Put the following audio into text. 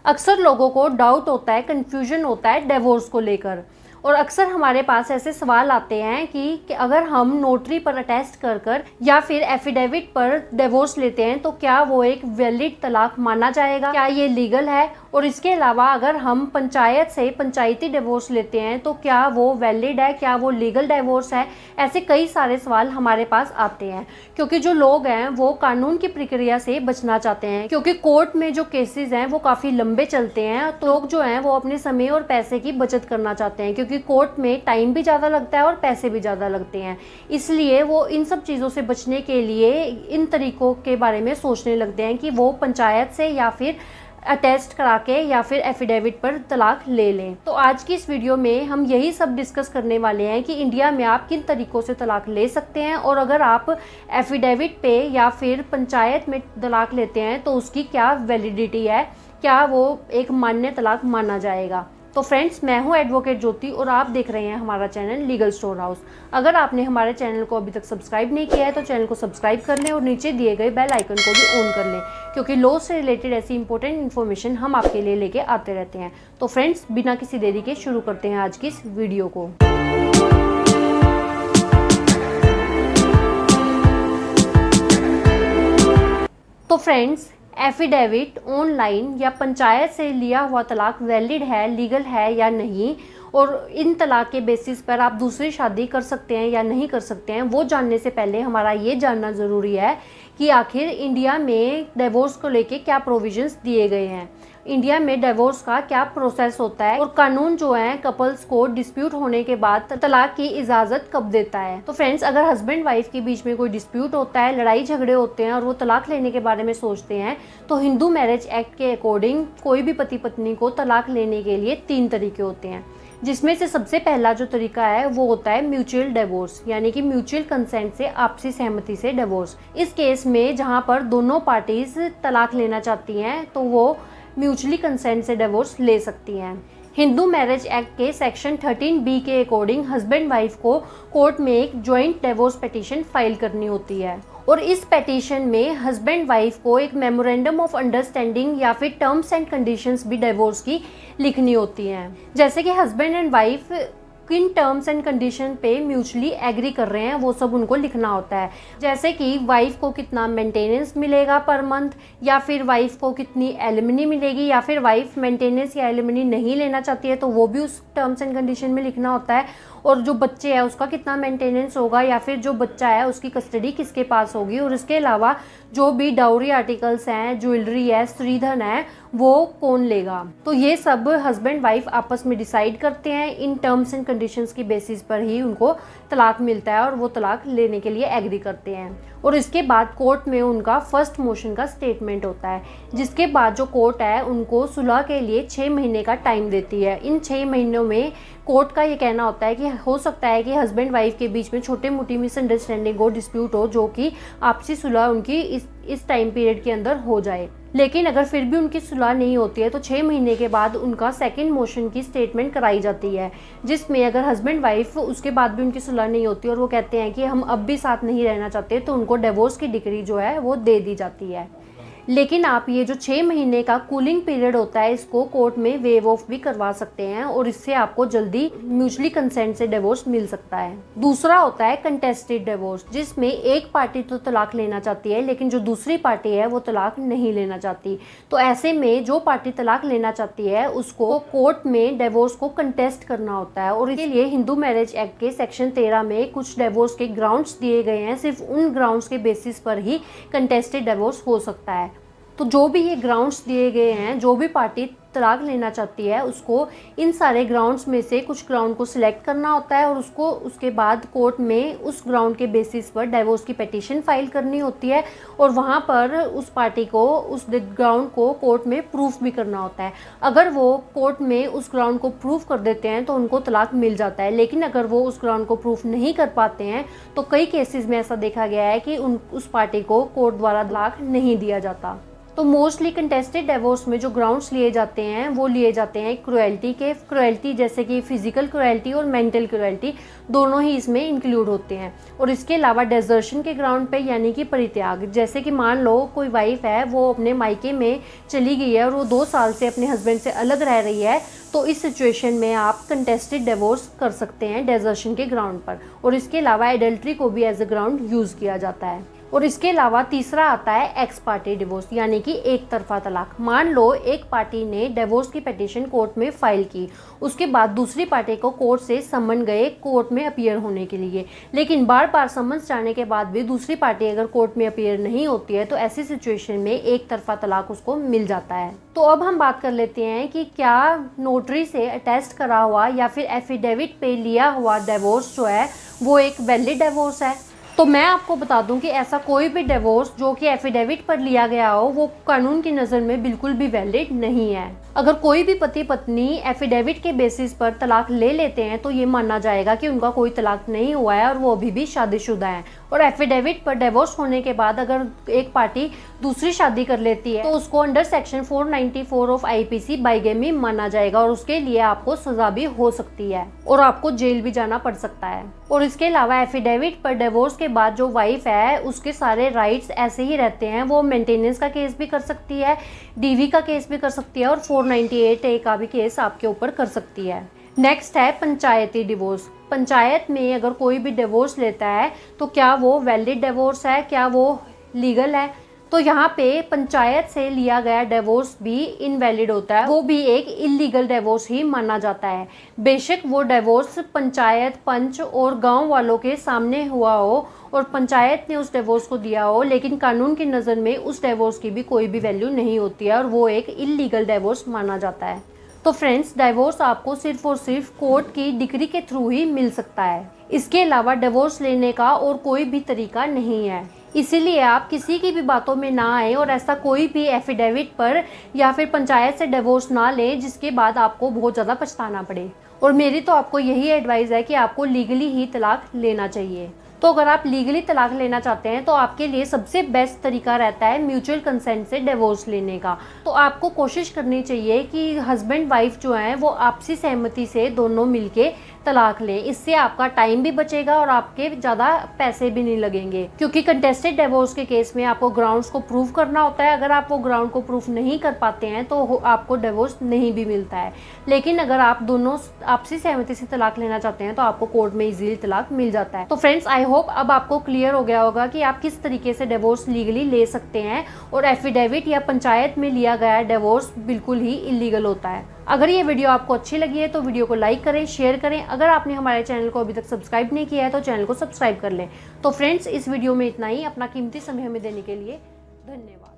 अक्सर लोगों को डाउट होता है, कन्फ्यूजन होता है डिवोर्स को लेकर, और अक्सर हमारे पास ऐसे सवाल आते हैं कि अगर हम नोटरी पर अटेस्ट कर या फिर एफिडेविट पर डिवोर्स लेते हैं तो क्या वो एक वैलिड तलाक माना जाएगा, क्या ये लीगल है। और इसके अलावा अगर हम पंचायत से पंचायती डिवोर्स लेते हैं तो क्या वो वैलिड है, क्या वो लीगल डिवोर्स है। ऐसे कई सारे सवाल हमारे पास आते हैं क्योंकि जो लोग हैं वो कानून की प्रक्रिया से बचना चाहते हैं, क्योंकि कोर्ट में जो केसेस हैं वो काफ़ी लंबे चलते हैं। तो लोग जो हैं वो अपने समय और पैसे की बचत करना चाहते हैं, क्योंकि कोर्ट में टाइम भी ज़्यादा लगता है और पैसे भी ज़्यादा लगते हैं। इसलिए वो इन सब चीज़ों से बचने के लिए इन तरीकों के बारे में सोचने लगते हैं कि वो पंचायत से या फिर अटेस्ट करा के या फिर एफिडेविट पर तलाक ले लें। तो आज की इस वीडियो में हम यही सब डिस्कस करने वाले हैं कि इंडिया में आप किन तरीकों से तलाक ले सकते हैं, और अगर आप एफिडेविट पे या फिर पंचायत में तलाक लेते हैं तो उसकी क्या वैलिडिटी है, क्या वो एक मान्य तलाक माना जाएगा। तो फ्रेंड्स, मैं हूं एडवोकेट ज्योति और आप देख रहे हैं हमारा चैनल लीगल स्टोर हाउस। अगर आपने हमारे चैनल को अभी तक सब्सक्राइब नहीं किया है तो चैनल को सब्सक्राइब कर लें और नीचे दिए गए बेल आइकन को भी ऑन कर लें, क्योंकि लॉ से रिलेटेड ऐसी इंपॉर्टेंट इन्फॉर्मेशन हम आपके लिए लेके आते रहते हैं। तो फ्रेंड्स, बिना किसी देरी के शुरू करते हैं आज की इस वीडियो को। तो फ्रेंड्स, एफिडेविट ऑनलाइन या पंचायत से लिया हुआ तलाक वैलिड है, लीगल है या नहीं, और इन तलाक के बेसिस पर आप दूसरी शादी कर सकते हैं या नहीं कर सकते हैं, वो जानने से पहले हमारा ये जानना ज़रूरी है कि आखिर इंडिया में डिवोर्स को लेके क्या प्रोविजंस दिए गए हैं, इंडिया में डिवोर्स का क्या प्रोसेस होता है, और कानून जो है कपल्स को डिस्प्यूट होने के बाद तलाक की इजाज़त कब देता है। तो फ्रेंड्स, अगर हस्बैंड वाइफ के बीच में कोई डिस्प्यूट होता है, लड़ाई झगड़े होते हैं और वो तलाक लेने के बारे में सोचते हैं, तो हिंदू मैरिज एक्ट के अकॉर्डिंग कोई भी पति पत्नी को तलाक लेने के लिए 3 तरीके होते हैं, जिसमें से सबसे पहला जो तरीका है वो होता है म्यूचुअल डिवोर्स, यानी कि म्यूचुअल कंसेंट से, आपसी सहमति से डिवोर्स। इस केस में जहाँ पर दोनों पार्टीज तलाक लेना चाहती हैं तो वो म्यूचुअली कंसेंट से डिवोर्स ले सकती हैं। हिंदू मैरिज एक्ट के सेक्शन 13B के अकॉर्डिंग हस्बैंड वाइफ को कोर्ट में एक ज्वाइंट डिवोर्स पिटीशन फाइल करनी होती है, और इस पिटीशन में हस्बैंड वाइफ को एक मेमोरेंडम ऑफ अंडरस्टैंडिंग या फिर टर्म्स एंड कंडीशंस भी डिवोर्स की लिखनी होती हैं, जैसे कि हस्बैंड एंड वाइफ किन टर्म्स एंड कंडीशन पे म्यूचुअली एग्री कर रहे हैं वो सब उनको लिखना होता है, जैसे कि वाइफ को कितना मेंटेनेंस मिलेगा पर मंथ, या फिर वाइफ को कितनी एलिमनी मिलेगी, या फिर वाइफ मेंटेनेंस या एलिमनी नहीं लेना चाहती है तो वो भी उस टर्म्स एंड कंडीशन में लिखना होता है, और जो बच्चे है उसका कितना मेंटेनेंस होगा, या फिर जो बच्चा है उसकी कस्टडी किसके पास होगी, और इसके अलावा जो भी डाउरी आर्टिकल्स हैं, ज्वेलरी है, स्त्रीधन है, वो कौन लेगा। तो ये सब हस्बैंड वाइफ आपस में डिसाइड करते हैं, इन टर्म्स एंड कंडीशंस की बेसिस पर ही उनको तलाक मिलता है और वो तलाक लेने के लिए एग्री करते हैं। और इसके बाद कोर्ट में उनका फर्स्ट मोशन का स्टेटमेंट होता है, जिसके बाद जो कोर्ट है उनको सुलह के लिए 6 महीने का टाइम देती है। इन 6 महीनों में कोर्ट का ये कहना होता है कि हो सकता है कि हस्बैंड वाइफ के बीच में छोटे मोटी मिसअंडरस्टैंडिंग हो, डिस्प्यूट हो, जो कि आपसी सुलह उनकी इस टाइम पीरियड के अंदर हो जाए। लेकिन अगर फिर भी उनकी सुलह नहीं होती है तो 6 महीने के बाद उनका सेकंड मोशन की स्टेटमेंट कराई जाती है, जिसमें अगर हस्बैंड वाइफ उसके बाद भी उनकी सुलह नहीं होती और वो कहते हैं कि हम अब भी साथ नहीं रहना चाहते, तो उनको डिवोर्स की डिक्री जो है वो दे दी जाती है। लेकिन आप ये जो 6 महीने का कूलिंग पीरियड होता है इसको कोर्ट में वेव ऑफ भी करवा सकते हैं, और इससे आपको जल्दी म्यूचुअली कंसेंट से डिवोर्स मिल सकता है। दूसरा होता है कंटेस्टेड डिवोर्स, जिसमें एक पार्टी तो तलाक लेना चाहती है लेकिन जो दूसरी पार्टी है वो तलाक नहीं लेना चाहती। तो ऐसे में जो पार्टी तलाक लेना चाहती है उसको कोर्ट में डिवोर्स को कंटेस्ट करना होता है, और इसके लिए हिंदू मैरिज एक्ट के सेक्शन 13 में कुछ डिवोर्स के ग्राउंड्स दिए गए हैं। सिर्फ उन ग्राउंड्स के बेसिस पर ही कंटेस्टेड डिवोर्स हो सकता है। तो जो भी ये ग्राउंड्स दिए गए हैं, जो भी पार्टी तलाक लेना चाहती है उसको इन सारे ग्राउंड्स में से कुछ ग्राउंड को सिलेक्ट करना होता है, और उसको उसके बाद कोर्ट में उस ग्राउंड के बेसिस पर डिवोर्स की पिटीशन फाइल करनी होती है, और वहाँ पर उस पार्टी को उस ग्राउंड को कोर्ट में प्रूफ भी करना होता है। अगर वो कोर्ट में उस ग्राउंड को प्रूफ कर देते हैं तो उनको तलाक मिल जाता है, लेकिन अगर वो उस ग्राउंड को प्रूफ नहीं कर पाते हैं तो कई केसेस में ऐसा देखा गया है कि उस पार्टी को कोर्ट द्वारा तलाक नहीं दिया जाता। तो मोस्टली कंटेस्टेड डिवोर्स में जो ग्राउंड्स लिए जाते हैं वो लिए जाते हैं क्रुएल्टी के। क्रुएल्टी जैसे कि फिजिकल क्रुएल्टी और मेंटल क्रुएल्टी दोनों ही इसमें इंक्लूड होते हैं। और इसके अलावा डेजर्शन के ग्राउंड पे यानी कि परित्याग, जैसे कि मान लो कोई वाइफ है वो अपने मायके में चली गई है और वो 2 साल से अपने हस्बैंड से अलग रह रही है, तो इस सिचुएशन में आप कंटेस्टेड डिवोर्स कर सकते हैं डेजर्शन के ग्राउंड पर। और इसके अलावा एडल्ट्री को भी एज अ ग्राउंड यूज़ किया जाता है। और इसके अलावा तीसरा आता है एक्स पार्टी डिवोर्स यानी कि एक तरफा तलाक। मान लो एक पार्टी ने डिवोर्स की पिटीशन कोर्ट में फाइल की, उसके बाद दूसरी पार्टी को कोर्ट से समन गए कोर्ट में अपीयर होने के लिए, लेकिन बार बार समन्स जाने के बाद भी दूसरी पार्टी अगर कोर्ट में अपीयर नहीं होती है तो ऐसी सिचुएशन में एक तरफा तलाक उसको मिल जाता है। तो अब हम बात कर लेते हैं कि क्या नोटरी से अटेस्ट करा हुआ या फिर एफिडेविट पे लिया हुआ डिवोर्स जो है वो एक वैलिड डिवोर्स है। तो मैं आपको बता दूं कि ऐसा कोई भी डिवोर्स जो कि एफिडेविट पर लिया गया हो वो कानून की नज़र में बिल्कुल भी वैलिड नहीं है। अगर कोई भी पति पत्नी एफिडेविट के बेसिस पर तलाक ले लेते हैं तो ये माना जाएगा कि उनका कोई तलाक नहीं हुआ है और वो अभी भी शादीशुदा हैं। और एफिडेविट पर डिवोर्स होने के बाद अगर एक पार्टी दूसरी शादी कर लेती है तो उसको under section 494 of IPC bigamy माना जाएगा और उसके लिए आपको सजा भी हो सकती है और आपको जेल भी जाना पड़ सकता है। और इसके अलावा एफिडेविट पर डिवोर्स के बाद जो वाइफ है उसके सारे राइट्स ऐसे ही रहते हैं। वो मेंटेनेंस का केस भी कर सकती है, डीवी का केस भी कर सकती है और 498A का भी केस आपके ऊपर कर सकती है। नेक्स्ट है पंचायती डिवोर्स। पंचायत में अगर कोई भी डिवोर्स लेता है तो क्या वो वैलिड डिवोर्स है, क्या वो लीगल है? तो यहाँ पे पंचायत से लिया गया डिवोर्स भी इनवैलिड होता है, वो भी एक इलीगल डिवोर्स ही माना जाता है। बेशक वो डिवोर्स पंचायत, पंच और गांव वालों के सामने हुआ हो और पंचायत ने उस डिवोर्स को दिया हो, लेकिन कानून की नज़र में उस डिवोर्स की भी कोई भी वैल्यू नहीं होती है और वो एक इलीगल डिवोर्स माना जाता है। तो फ्रेंड्स, डिवोर्स आपको सिर्फ और सिर्फ कोर्ट की डिग्री के थ्रू ही मिल सकता है। इसके अलावा डिवोर्स लेने का और कोई भी तरीका नहीं है। इसीलिए आप किसी की भी बातों में ना आए और ऐसा कोई भी एफिडेविट पर या फिर पंचायत से डिवोर्स ना लें जिसके बाद आपको बहुत ज़्यादा पछताना पड़े। और मेरी तो आपको यही एडवाइस है कि आपको लीगली ही तलाक लेना चाहिए। तो अगर आप लीगली तलाक लेना चाहते हैं तो आपके लिए सबसे बेस्ट तरीका रहता है म्यूचुअल कंसेंट से डिवोर्स लेने का। तो आपको कोशिश करनी चाहिए कि हस्बैंड वाइफ जो हैं वो आपसी सहमति से दोनों मिलके तलाक लें। इससे आपका टाइम भी बचेगा और आपके ज़्यादा पैसे भी नहीं लगेंगे, क्योंकि कंटेस्टेड डिवोर्स के केस में आपको ग्राउंड्स को प्रूव करना होता है। अगर आप वो ग्राउंड को प्रूफ नहीं कर पाते हैं तो आपको डिवोर्स नहीं भी मिलता है। लेकिन अगर आप दोनों आपसी सहमति से तलाक लेना चाहते हैं तो आपको कोर्ट में इजीली तलाक मिल जाता है। तो फ्रेंड्स, आई होप अब आपको क्लियर हो गया होगा कि आप किस तरीके से डिवोर्स लीगली ले सकते हैं और एफिडेविट या पंचायत में लिया गया डिवोर्स बिल्कुल ही इलीगल होता है। अगर ये वीडियो आपको अच्छी लगी है तो वीडियो को लाइक करें, शेयर करें। अगर आपने हमारे चैनल को अभी तक सब्सक्राइब नहीं किया है तो चैनल को सब्सक्राइब कर लें। तो फ्रेंड्स, इस वीडियो में इतना ही। अपना कीमती समय हमें देने के लिए धन्यवाद।